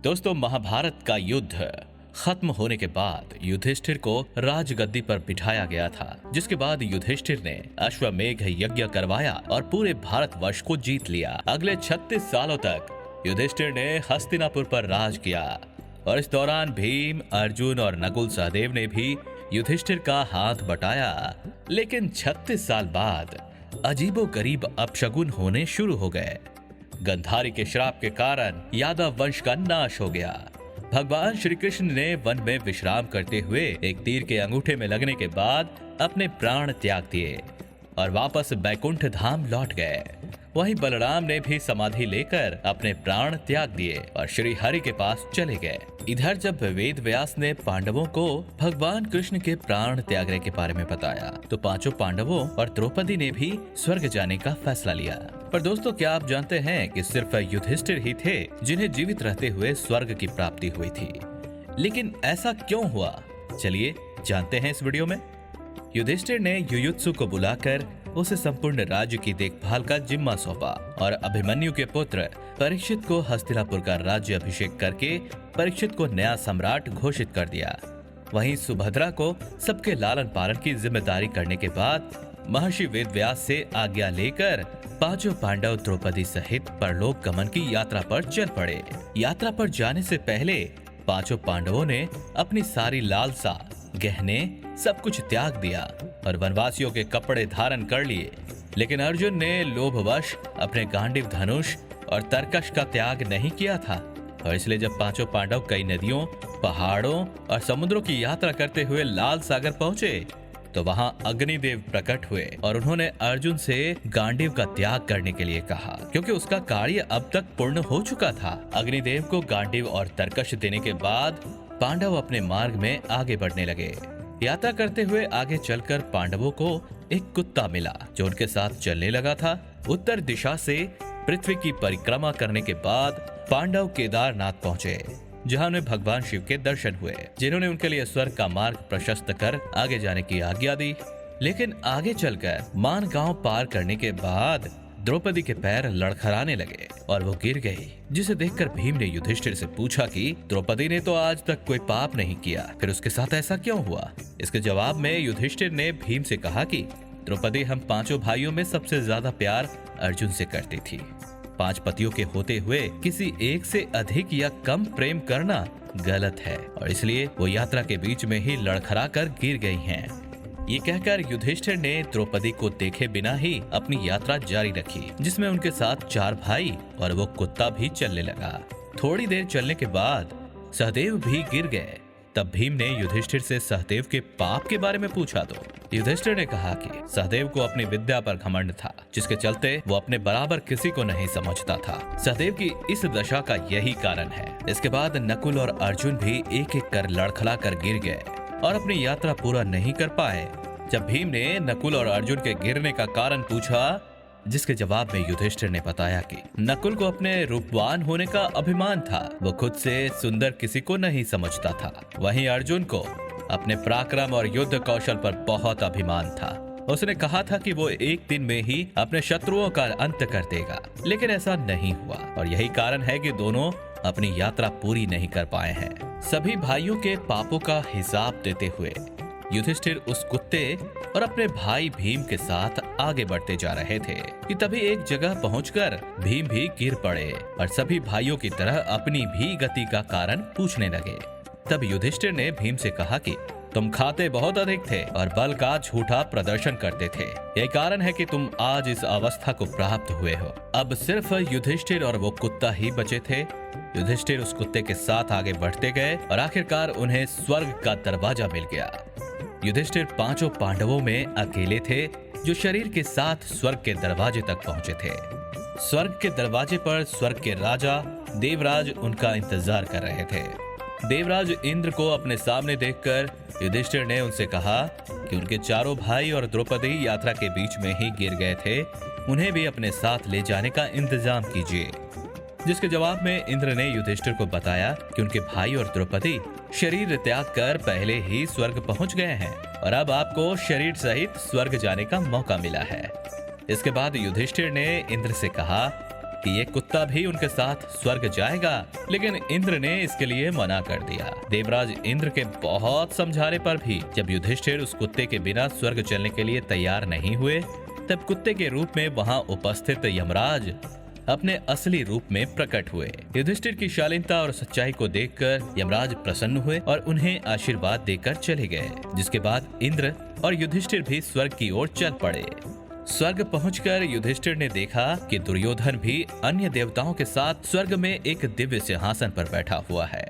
दोस्तों, महाभारत का युद्ध खत्म होने के बाद युधिष्ठिर को राजगद्दी पर बिठाया गया था, जिसके बाद युधिष्ठिर ने अश्वमेघ यज्ञ करवाया और पूरे भारतवर्ष को जीत लिया। अगले 36 सालों तक युधिष्ठिर ने हस्तिनापुर पर राज किया और इस दौरान भीम, अर्जुन और नकुल सहदेव ने भी युधिष्ठिर का हाथ बटाया। लेकिन 36 साल बाद अजीबोगरीब अपशगुन होने शुरू हो गए। गंधारी के श्राप के कारण यादव वंश का नाश हो गया। भगवान श्री कृष्ण ने वन में विश्राम करते हुए एक तीर के अंगूठे में लगने के बाद अपने प्राण त्याग दिए और वापस बैकुंठ धाम लौट गए। वहीं बलराम ने भी समाधि लेकर अपने प्राण त्याग दिए और श्री हरि के पास चले गए। इधर जब वेद व्यास ने पांडवों को भगवान कृष्ण के प्राण त्यागने के बारे में बताया तो पांचों पांडवों और द्रौपदी ने भी स्वर्ग जाने का फैसला लिया। पर दोस्तों, क्या आप जानते हैं कि सिर्फ युधिष्ठिर ही थे जिन्हें जीवित रहते हुए स्वर्ग की प्राप्ति हुई थी? लेकिन ऐसा क्यों हुआ, चलिए जानते हैं इस वीडियो में। युधिष्ठिर ने युयुत्सु को बुलाकर उसे संपूर्ण राज्य की देखभाल का जिम्मा सौंपा और अभिमन्यु के पुत्र परीक्षित को हस्तिनापुर का राज्य अभिषेक करके परीक्षित को नया सम्राट घोषित कर दिया। वहीं सुभद्रा को सबके लालन पालन की जिम्मेदारी करने के बाद महर्षि वेदव्यास से आज्ञा लेकर पांचों पांडव द्रौपदी सहित परलोक गमन की यात्रा पर चल पड़े। यात्रा पर जाने से पहले पांचों पांडवों ने अपनी सारी लालसा, गहने सब कुछ त्याग दिया और वनवासियों के कपड़े धारण कर लिए। लेकिन अर्जुन ने लोभवश अपने गांडीव धनुष और तरकश का त्याग नहीं किया था और इसलिए जब पांचों पांडव कई नदियों, पहाड़ों और समुद्रों की यात्रा करते हुए लाल सागर पहुंचे तो वहां अग्निदेव प्रकट हुए और उन्होंने अर्जुन से गांडीव का त्याग करने के लिए कहा, क्योंकि उसका कार्य अब तक पूर्ण हो चुका था। अग्निदेव को गांडीव और तरकश देने के बाद पांडव अपने मार्ग में आगे बढ़ने लगे। यात्रा करते हुए आगे चलकर पांडवों को एक कुत्ता मिला जो उनके साथ चलने लगा था। उत्तर दिशा से पृथ्वी की परिक्रमा करने के बाद पांडव केदारनाथ पहुंचे, जहां उन्हें भगवान शिव के दर्शन हुए, जिन्होंने उनके लिए स्वर्ग का मार्ग प्रशस्त कर आगे जाने की आज्ञा दी। लेकिन आगे चलकर मान गांव पार करने के बाद द्रौपदी के पैर लड़खड़ाने लगे और वो गिर गई, जिसे देखकर भीम ने युधिष्ठिर से पूछा कि द्रौपदी ने तो आज तक कोई पाप नहीं किया, फिर उसके साथ ऐसा क्यों हुआ? इसके जवाब में युधिष्ठिर ने भीम से कहा कि द्रौपदी हम पांचों भाइयों में सबसे ज्यादा प्यार अर्जुन से करती थी। 5 पतियों के होते हुए किसी एक से अधिक या कम प्रेम करना गलत है और इसलिए वो यात्रा के बीच में ही लड़खड़ा कर गिर गई हैं। ये कहकर युधिष्ठिर ने द्रौपदी को देखे बिना ही अपनी यात्रा जारी रखी, जिसमें उनके साथ 4 भाई और वो कुत्ता भी चलने लगा। थोड़ी देर चलने के बाद सहदेव भी गिर गए। तब भीम ने युधिष्ठिर से सहदेव के पाप के बारे में पूछा तो युधिष्ठिर ने कहा कि सहदेव को अपनी विद्या पर घमंड था, जिसके चलते वो अपने बराबर किसी को नहीं समझता था। सहदेव की इस दशा का यही कारण है। इसके बाद नकुल और अर्जुन भी एक एक कर लड़खड़ा कर गिर गए और अपनी यात्रा पूरा नहीं कर पाए। जब भीम ने नकुल और अर्जुन के गिरने का कारण पूछा, जिसके जवाब में युधिष्ठिर ने बताया कि नकुल को अपने रूपवान होने का अभिमान था, वो खुद से सुंदर किसी को नहीं समझता था। वहीं अर्जुन को अपने पराक्रम और युद्ध कौशल पर बहुत अभिमान था। उसने कहा था कि वो एक दिन में ही अपने शत्रुओं का अंत कर देगा, लेकिन ऐसा नहीं हुआ और यही कारण है कि दोनों अपनी यात्रा पूरी नहीं कर पाए हैं। सभी भाइयों के पापों का हिसाब देते हुए युधिष्ठिर उस कुत्ते और अपने भाई भीम के साथ आगे बढ़ते जा रहे थे कि तभी एक जगह पहुंचकर भीम भी गिर पड़े और सभी भाइयों की तरह अपनी भी गति का कारण पूछने लगे। तब युधिष्ठिर ने भीम से कहा कि तुम खाते बहुत अधिक थे और बल का झूठा प्रदर्शन करते थे, यही कारण है कि तुम आज इस अवस्था को प्राप्त हुए हो। अब सिर्फ युधिष्ठिर और वो कुत्ता ही बचे थे। युधिष्ठिर उस कुत्ते के साथ आगे बढ़ते गए और आखिरकार उन्हें स्वर्ग का दरवाजा मिल गया। युधिष्ठिर पांचों पांडवों में अकेले थे जो शरीर के साथ स्वर्ग के दरवाजे तक पहुंचे थे। स्वर्ग के दरवाजे पर स्वर्ग के राजा देवराज उनका इंतजार कर रहे थे। देवराज इंद्र को अपने सामने देखकर युधिष्ठिर ने उनसे कहा कि उनके चारों भाई और द्रौपदी यात्रा के बीच में ही गिर गए थे, उन्हें भी अपने साथ ले जाने का इंतजाम कीजिए। जिसके जवाब में इंद्र ने युधिष्ठिर को बताया कि उनके भाई और द्रौपदी शरीर त्याग कर पहले ही स्वर्ग पहुंच गए हैं और अब आपको शरीर सहित स्वर्ग जाने का मौका मिला है। इसके बाद युधिष्ठिर ने इंद्र से कहा कि ये कुत्ता भी उनके साथ स्वर्ग जाएगा, लेकिन इंद्र ने इसके लिए मना कर दिया। देवराज इंद्र के बहुत समझाने पर भी जब युधिष्ठिर उस कुत्ते के बिना स्वर्ग चलने के लिए तैयार नहीं हुए, तब कुत्ते के रूप में वहां उपस्थित यमराज अपने असली रूप में प्रकट हुए। युधिष्ठिर की शालीनता और सच्चाई को देखकर यमराज प्रसन्न हुए और उन्हें आशीर्वाद देकर चले गए, जिसके बाद इंद्र और युधिष्ठिर भी स्वर्ग की ओर चल पड़े। स्वर्ग पहुंचकर युधिष्ठिर ने देखा कि दुर्योधन भी अन्य देवताओं के साथ स्वर्ग में एक दिव्य सिंहासन पर बैठा हुआ है।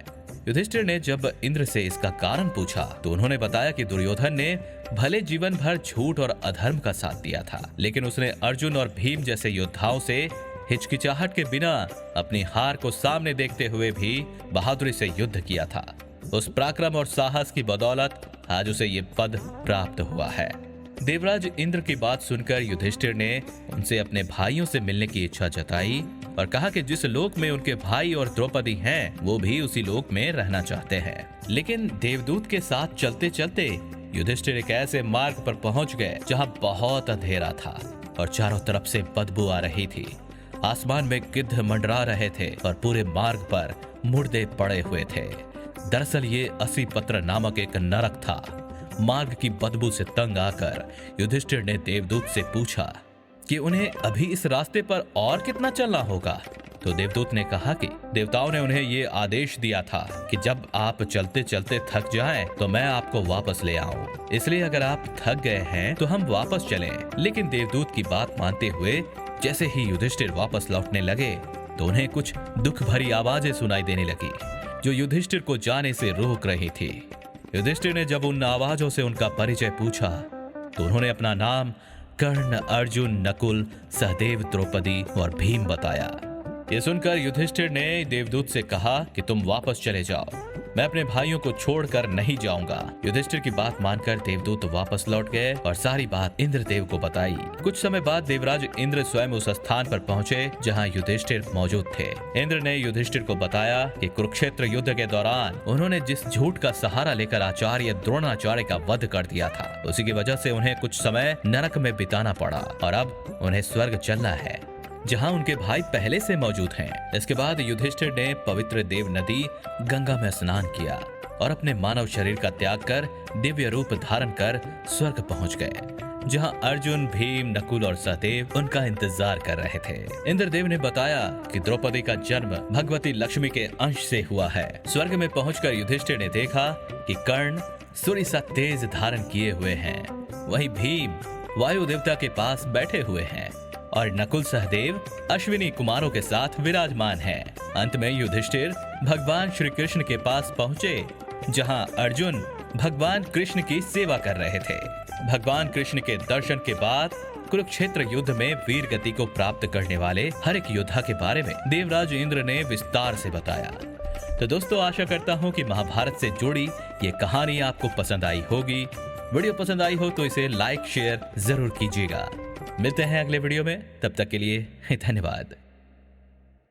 युधिष्ठिर ने जब इंद्र से इसका कारण पूछा तो उन्होंने बताया कि दुर्योधन ने भले जीवन भर झूठ और अधर्म का साथ दिया था, लेकिन उसने अर्जुन और भीम जैसे योद्धाओं से हिचकिचाहट के बिना अपनी हार को सामने देखते हुए भी बहादुरी से युद्ध किया था। उस पराक्रम और साहस की बदौलत आज उसे ये पद प्राप्त हुआ है। देवराज इंद्र की बात सुनकर युधिष्ठिर ने उनसे अपने भाइयों से मिलने की इच्छा जताई और कहा कि जिस लोक में उनके भाई और द्रौपदी हैं, वो भी उसी लोक में रहना चाहते हैं। लेकिन देवदूत के साथ चलते चलते युधिष्ठिर एक ऐसे मार्ग पर पहुंच गए जहां बहुत अंधेरा था और चारों तरफ से बदबू आ रही थी। आसमान में गिद्ध मंडरा रहे थे और पूरे मार्ग पर मुर्दे पड़े हुए थे। दरअसल ये असीपत्र नामक एक नरक था। मार्ग की बदबू से तंग आकर युधिष्ठिर ने देवदूत से पूछा कि उन्हें अभी इस रास्ते पर और कितना चलना होगा। तो देवदूत ने कहा कि देवताओं ने उन्हें ये आदेश दिया था कि जब आप चलते चलते थक जाएं तो मैं आपको वापस ले आऊं, इसलिए अगर आप थक गए हैं तो हम वापस चलें। लेकिन देवदूत की बात मानते हुए जैसे ही युधिष्ठिर वापस लौटने लगे तो उन्हें कुछ दुख भरी आवाजें सुनाई देने लगी जो युधिष्ठिर को जाने से रोक रही थी। युधिष्ठिर ने जब उन आवाजों से उनका परिचय पूछा तो उन्होंने अपना नाम कर्ण, अर्जुन, नकुल, सहदेव, द्रौपदी और भीम बताया। ये सुनकर युधिष्ठिर ने देवदूत से कहा कि तुम वापस चले जाओ, मैं अपने भाइयों को छोड़कर नहीं जाऊंगा। युधिष्ठिर की बात मानकर देवदूत वापस लौट गए और सारी बात इंद्रदेव को बताई। कुछ समय बाद देवराज इंद्र स्वयं उस स्थान पर पहुंचे जहां युधिष्ठिर मौजूद थे। इंद्र ने युधिष्ठिर को बताया कि कुरुक्षेत्र युद्ध के दौरान उन्होंने जिस झूठ का सहारा लेकर आचार्य द्रोणाचार्य का वध कर दिया था, उसी की वजह से उन्हें कुछ समय नरक में बिताना पड़ा और अब उन्हें स्वर्ग चलना है जहां उनके भाई पहले से मौजूद हैं। इसके बाद युधिष्ठिर ने पवित्र देव नदी गंगा में स्नान किया और अपने मानव शरीर का त्याग कर दिव्य रूप धारण कर स्वर्ग पहुंच गए, जहां अर्जुन, भीम, नकुल और सहदेव उनका इंतजार कर रहे थे। इंद्रदेव ने बताया कि द्रौपदी का जन्म भगवती लक्ष्मी के अंश से हुआ है। स्वर्ग में पहुंचकर युधिष्ठिर ने देखा कि कर्ण सूर्य सा तेज धारण किए हुए हैं, वहीं भीम वायु देवता के पास बैठे हुए हैं और नकुल, सहदेव अश्विनी कुमारों के साथ विराजमान हैं। अंत में युधिष्ठिर भगवान श्री कृष्ण के पास पहुंचे, जहां अर्जुन भगवान कृष्ण की सेवा कर रहे थे। भगवान कृष्ण के दर्शन के बाद कुरुक्षेत्र युद्ध में वीर गति को प्राप्त करने वाले हर एक योद्धा के बारे में देवराज इंद्र ने विस्तार से बताया। तो दोस्तों, आशा करता हूँ कि महाभारत से जुड़ी ये कहानी आपको पसंद आई होगी। वीडियो पसंद आई हो तो इसे लाइक शेयर जरूर कीजिएगा। मिलते हैं अगले वीडियो में, तब तक के लिए धन्यवाद।